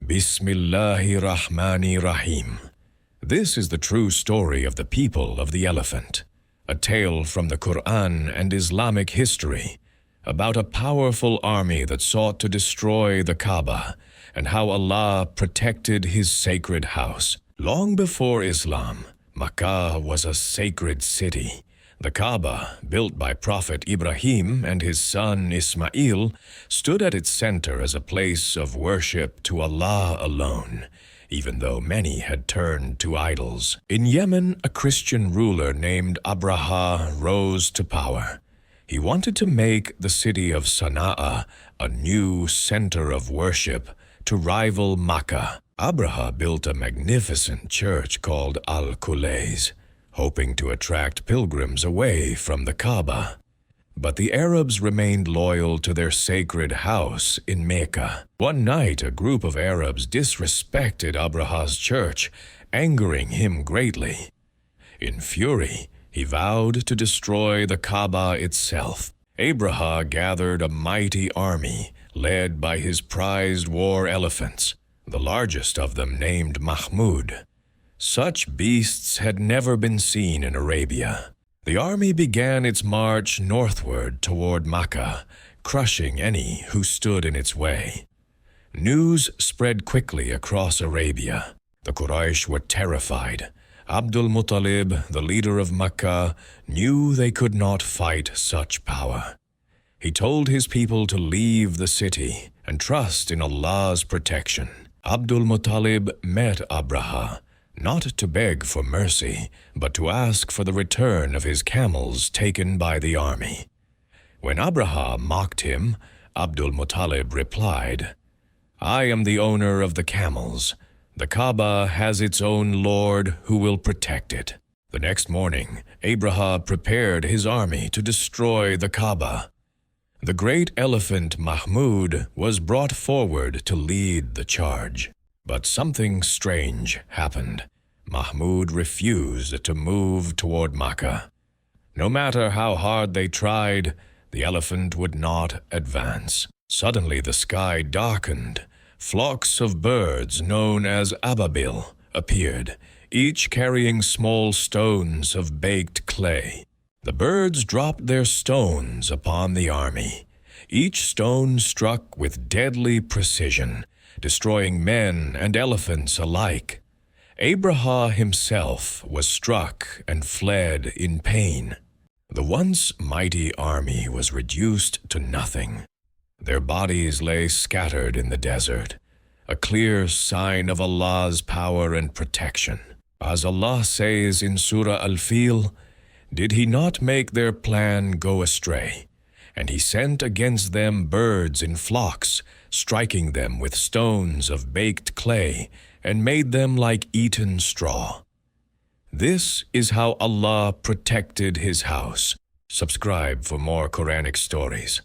Bismillāhi r-raḥmāni r-raḥīm. This is the true story of the people of the elephant, a tale from the Qur'an and Islamic history about a powerful army that sought to destroy the Kaaba and how Allah protected His sacred house. Long before Islam, Makkah was a sacred city. The Kaaba, built by Prophet Ibrahim and his son Ismail, stood at its center as a place of worship to Allah alone, even though many had turned to idols. In Yemen, a Christian ruler named Abraha rose to power. He wanted to make the city of Sana'a a new center of worship to rival Makkah. Abraha built a magnificent church called Al-Qulays, hoping to attract pilgrims away from the Kaaba. But the Arabs remained loyal to their sacred house in Mecca. One night, a group of Arabs disrespected Abraha's church, angering him greatly. In fury, he vowed to destroy the Kaaba itself. Abraha gathered a mighty army, led by his prized war elephants, the largest of them named Mahmud. Such beasts had never been seen in Arabia. The army began its march northward toward Makkah, crushing any who stood in its way. News spread quickly across Arabia. The Quraysh were terrified. Abdul Muttalib, the leader of Makkah, knew they could not fight such power. He told his people to leave the city and trust in Allah's protection. Abdul Muttalib met Abraha, not to beg for mercy, but to ask for the return of his camels taken by the army. When Abraha mocked him, Abdul Muttalib replied, "I am the owner of the camels. The Kaaba has its own Lord who will protect it." The next morning, Abraha prepared his army to destroy the Kaaba. The great elephant Mahmud was brought forward to lead the charge. But something strange happened. Mahmud refused to move toward Makkah. No matter how hard they tried, the elephant would not advance. Suddenly the sky darkened. Flocks of birds known as ababil appeared, each carrying small stones of baked clay. The birds dropped their stones upon the army. Each stone struck with deadly precision, destroying men and elephants alike. Abraha himself was struck and fled in pain. The once mighty army was reduced to nothing. Their bodies lay scattered in the desert, a clear sign of Allah's power and protection. As Allah says in Surah Al-Fil, "Did He not make their plan go astray? And He sent against them birds in flocks, striking them with stones of baked clay, and made them like eaten straw." This is how Allah protected His house. Subscribe for more Quranic stories.